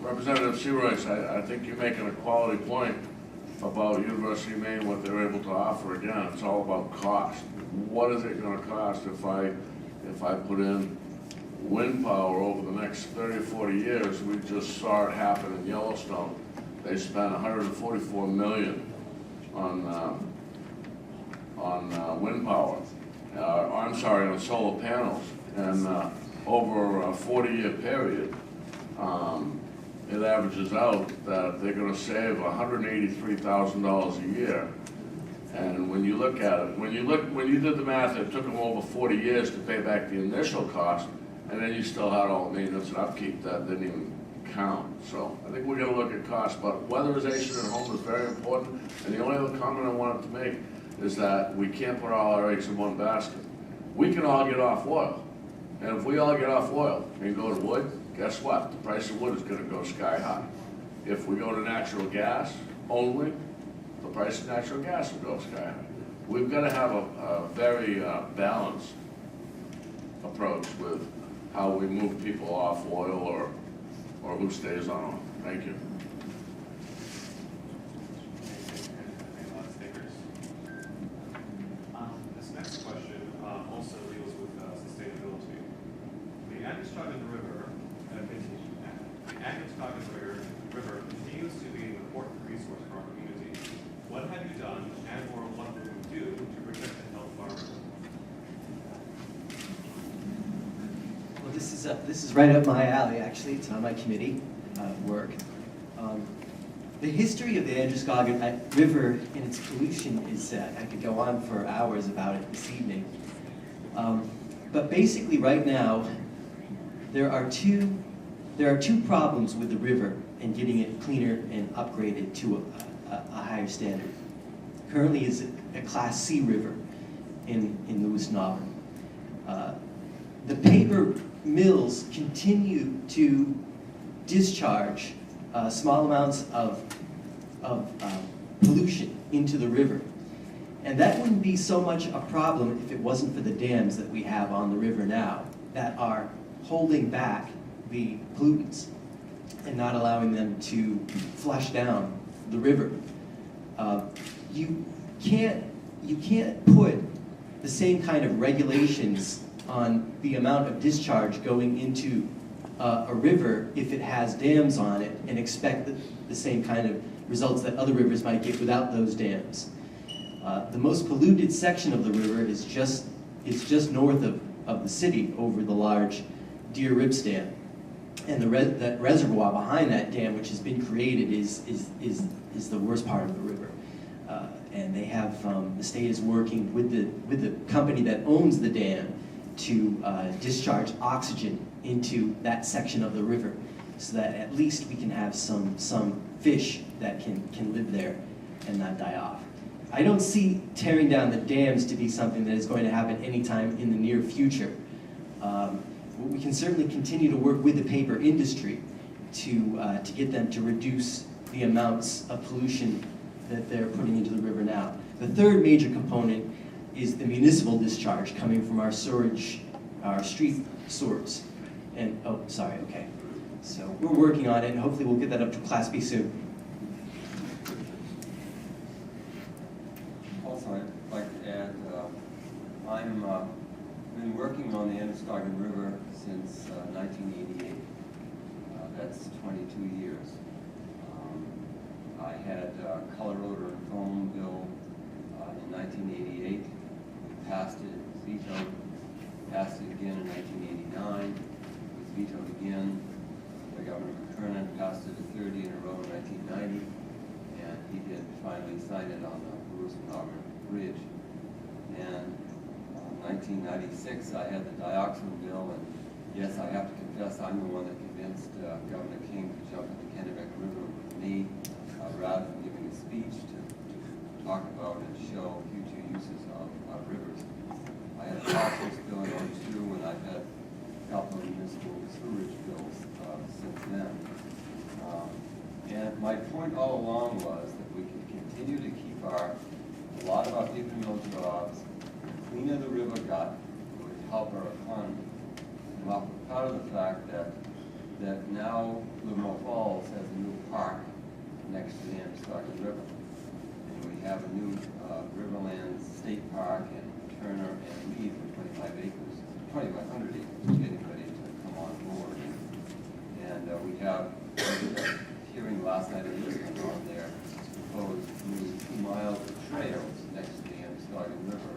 Representative Searoyce, I think you're making a quality point about University of Maine, what they're able to offer. Again, it's all about cost. What is it going to cost if I put in wind power over the next 30 or 40 years? We just saw it happen in Yellowstone. They spent $144 million on wind power. I'm sorry, on solar panels, and over a 40-year period, it averages out that they're going to save $183,000 a year. And when you look at it, when you did the math, it took them over 40 years to pay back the initial cost, and then you still had all the maintenance and upkeep that didn't even count. So I think we're going to look at cost, but weatherization at home is very important. And the only other comment I wanted to make is that we can't put all our eggs in one basket. We can all get off oil, and if we all get off oil and go to wood, guess what? The price of wood is going to go sky high. If we go to natural gas only, the price of natural gas will go sky high. We've got to have a very balanced approach with how we move people off oil or who stays on oil. Thank you. This next question also deals with sustainability. The Androscoggin River continues to be an important resource for our community. What have you done, and/or what will you do to protect the health of our river? Well, this is right up my alley. Actually, it's on my committee work. The history of the Androscoggin River and its pollution is I could go on for hours about it this evening. But basically, right now, there are two problems with the river and getting it cleaner and upgraded to a higher standard. Currently, is a Class C river in Lewiston-Auburn. The paper mills continue to discharge small amounts of pollution into the river. And that wouldn't be so much a problem if it wasn't for the dams that we have on the river now that are holding back the pollutants and not allowing them to flush down the river. You can't put the same kind of regulations on the amount of discharge going into a river if it has dams on it and expect the same kind of results that other rivers might get without those dams. The most polluted section of the river is just north of the city over the large Deer Ribs Dam. And that reservoir behind that dam, which has been created, is the worst part of the river. And they have the state is working with the company that owns the dam to discharge oxygen into that section of the river, so that at least we can have some fish that can live there and not die off. I don't see tearing down the dams to be something that is going to happen anytime in the near future. We can certainly continue to work with the paper industry to get them to reduce the amounts of pollution that they're putting into the river now. The third major component is the municipal discharge coming from our sewage, our street sewers. And, oh, sorry, okay. So we're working on it, and hopefully we'll get that up to Class B soon. Also, I'd like to add, I've been working on the Androscoggin River since 1988. That's 22 years. I had color, odor, and foam bill in 1988. We passed it, vetoed, passed it again in 1989. It was vetoed again. The Governor McKernan passed it a 30 in a row in 1990, and he did finally sign it on the Lewiston-Auburn Bridge. And 1996, I had the dioxin bill, and yes, I have to confess, I'm the one that convinced Governor King to jump in the Kennebec River with me, rather than giving a speech to talk about and show future uses of rivers. I had a phosphorus bill in '02, and I've had a couple of municipal sewage bills since then. And my point all along was that we could continue to keep a lot of our paper mill jobs. The cleaner the river got, it would help our economy. And while we're proud of the fact that that now Livermore Falls has a new park next to the Androscoggin River. And we have a new Riverlands State Park in Turner and Mead for 25 acres, 2,500 acres, getting ready to come on board. And we have a hearing last night in Lewiston on there, proposed new 2 miles of trails next to the Androscoggin River.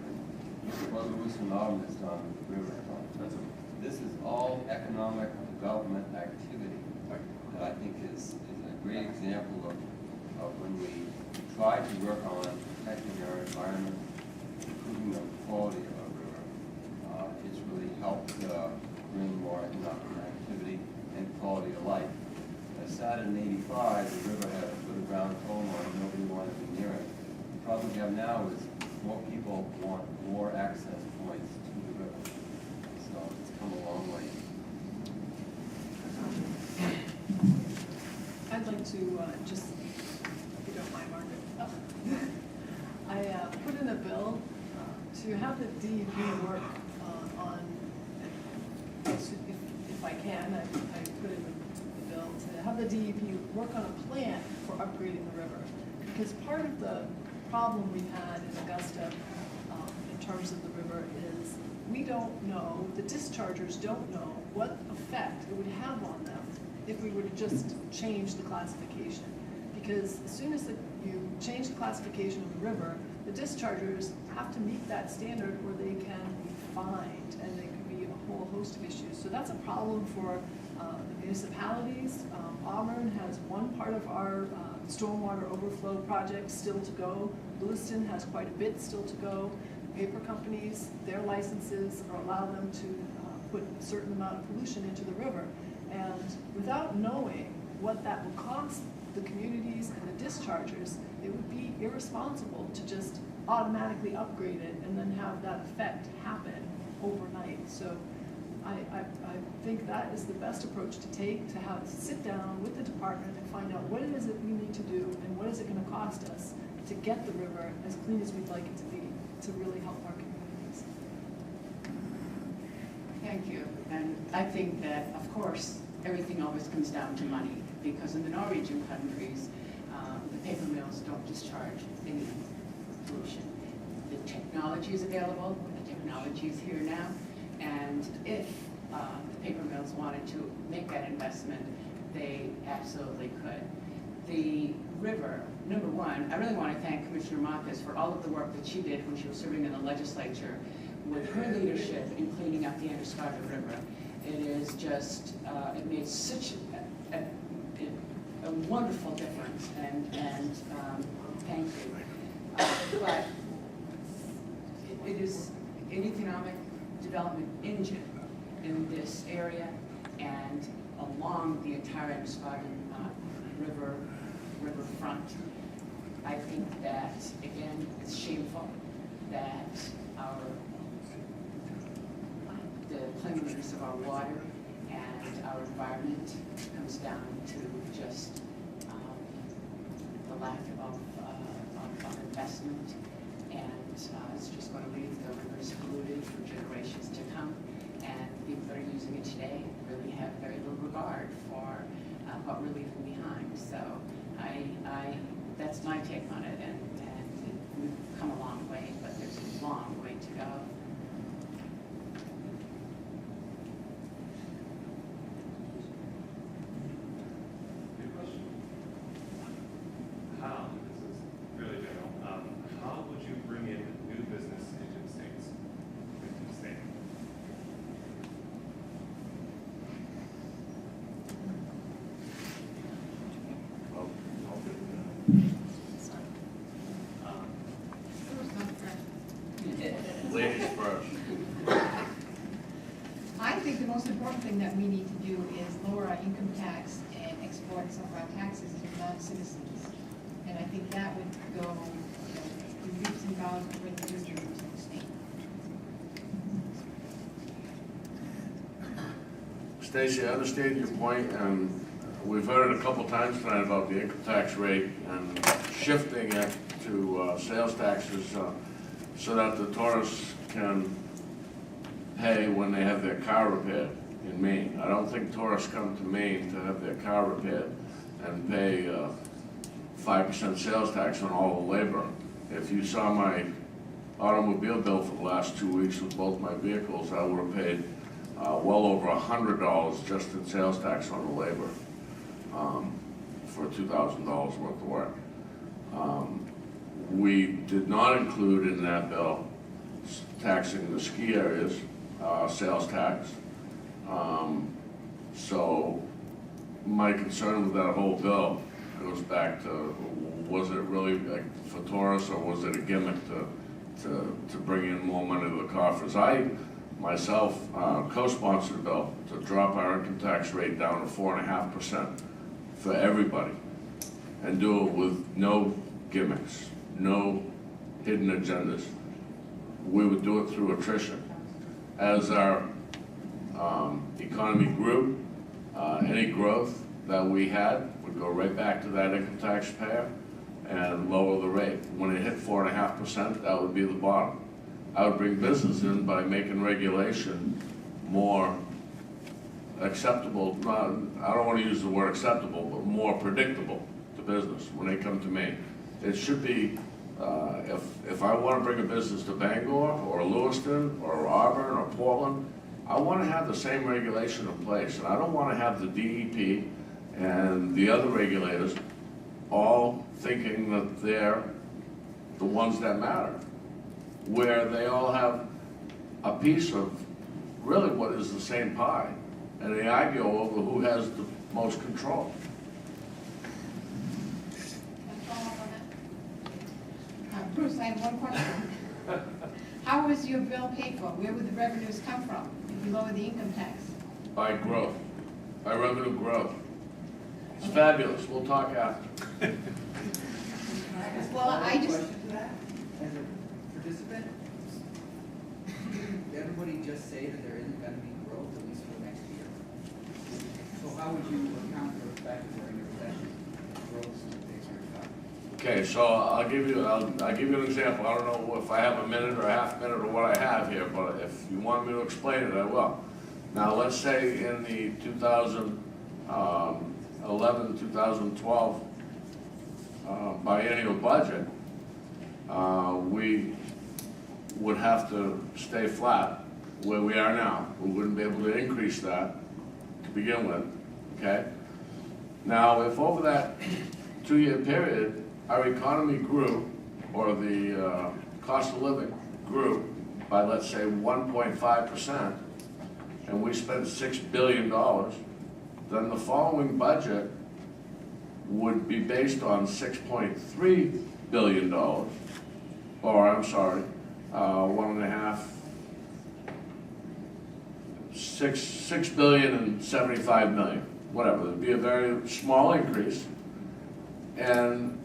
This is what Lewiston-Auburn has done with the river. This is all economic development activity that I think is a great example of when we try to work on protecting our environment, improving the quality of our river. It's really helped bring more economic activity and quality of life. I started in '85, the river had a good ground coma and nobody wanted to be near it. The problem we have now is more people want more access points to the river. So it's come a long way. I'd like to just, if you don't mind, Margaret, I put in a bill to have the DEP work on, if I can, I put in the bill to have the DEP work on a plan for upgrading the river. Because part of the problem we've had in Augusta in terms of the river is we don't know, the dischargers don't know what effect it would have on them if we were to just change the classification. Because as soon as you change the classification of the river, the dischargers have to meet that standard or they can be fined, and there could be a whole host of issues. So that's a problem for the municipalities. Auburn has one part of our stormwater overflow project still to go. Lewiston has quite a bit still to go. Paper companies, their licenses allow them to put a certain amount of pollution into the river. And without knowing what that will cost the communities and the dischargers, it would be irresponsible to just automatically upgrade it and then have that effect happen overnight. So I think that is the best approach to take, to have sit down with the department and find out what it is that we need to do and what is it going to cost us to get the river as clean as we'd like it to be, to really help our communities. Thank you. And I think that, of course, everything always comes down to money, because in the Norwegian countries, the paper mills don't discharge any pollution. The technology is available, the technology is here now, and if the paper mills wanted to make that investment, they absolutely could. The river, number one, I really want to thank Commissioner Marcus for all of the work that she did when she was serving in the legislature with her leadership in cleaning up the Androscoggin River. It is just, it made such a wonderful difference, and thank you. But it is an economic development engine in this area and along the entire Androscoggin riverfront. I think that, again, it's shameful that the cleanliness of our water and our environment comes down to just the lack of investment, and it's just going to leave the rivers polluted for generations to come, and people that are using it today really have very little regard for what we're leaving behind. So that's my take on it, and we've come a long way, but there's a long way to go. Good question. How, this is really general, how would you bring in new business into the state? Ladies first. I think the most important thing that we need to do is lower our income tax and export some of our taxes to non-citizens. And I think that would go, leaps and bounds with what the district to the state. Stacy, I understand your point, and we've heard it a couple times tonight about the income tax rate and shifting it to sales taxes so that the tourists can pay when they have their car repaired. in Maine. I don't think tourists come to Maine to have their car repaired and pay 5% sales tax on all the labor. If you saw my automobile bill for the last 2 weeks with both my vehicles, I would have paid well over $100 just in sales tax on the labor for $2,000 worth of work. We did not include in that bill taxing the ski areas, sales tax. So my concern with that whole bill goes back to, was it really like for tourists, or was it a gimmick to bring in more money to the coffers? I myself co-sponsored a bill to drop our income tax rate down to 4.5% for everybody, and do it with no gimmicks, no hidden agendas. We would do it through attrition. As our economy grew, any growth that we had would go right back to that income taxpayer and lower the rate. When it hit 4.5%, that would be the bottom. I would bring business in by making regulation more acceptable. I don't want to use the word acceptable, but more predictable to business when they come to me. It should be, if I want to bring a business to Bangor or Lewiston or Auburn or Portland, I want to have the same regulation in place, and I don't want to have the DEP and the other regulators all thinking that they're the ones that matter, where they all have a piece of really what is the same pie, and they argue over who has the most control. Can I follow up on that? Bruce, I have one question. How was your bill paid for? Where would the revenues come from if you lower the income tax? By growth, by revenue growth. It's fabulous. We'll talk after. Well, I just, Question to that, as a participant, did everybody just say that there isn't gonna be growth, at least for the next year? So how would you account for the fact that we're in a recession, growth stays very high? Okay, so I'll give you an example. I don't know if I have a minute or a half minute or what I have here, but if you want me to explain it, I will. Now, let's say in the 2011, 2012 biennial budget, we would have to stay flat where we are now. We wouldn't be able to increase that to begin with, okay? Now, if over that 2-year period, our economy grew, or the cost of living grew by, let's say, 1.5%, and we spent $6 billion, then the following budget would be based on $6.3 billion, or I'm sorry, 6 billion and 75 million, whatever. It'd be a very small increase, and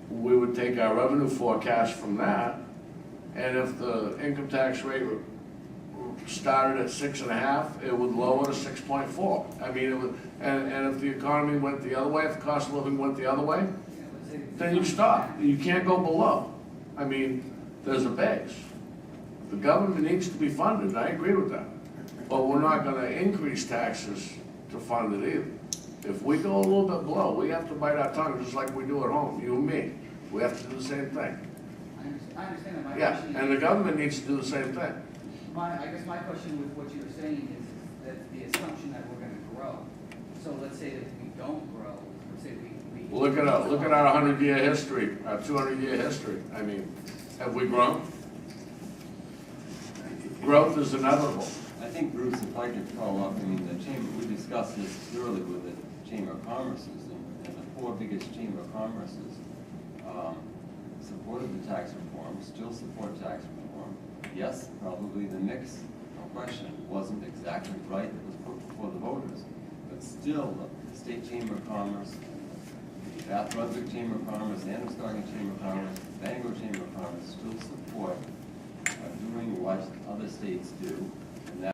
we would take our revenue forecast from that, and if the income tax rate started at 6.5, it would lower to 6.4. I mean, it would, and if the economy went the other way, if the cost of living went the other way, then you stop. You can't go below. I mean, there's a base. The government needs to be funded, and I agree with that. But we're not going to increase taxes to fund it either. If we go a little bit below, we have to bite our tongue just like we do at home, you and me. We have to do the same thing. I understand that. My Yeah, question and the government needs to do the same thing. I guess my question with what you're saying is that the assumption that we're gonna grow. So let's say that we don't grow, let's say we. Look at our 100-year history, our 200-year history. I mean, have we grown? Growth is inevitable. I think, Bruce, if I could follow up, I mean, the chamber, we discussed this clearly with the Chamber of Commerce's, and the 4 biggest Chamber of Commerce's supported the tax reform, still support tax reform. Yes, probably the mix, no question, wasn't exactly right that was put before the voters, but still, the State Chamber of Commerce, the Bath Brunswick Chamber of Commerce, the Androscoggin Chamber of Commerce, the Bangor Chamber of Commerce still support doing what other states do,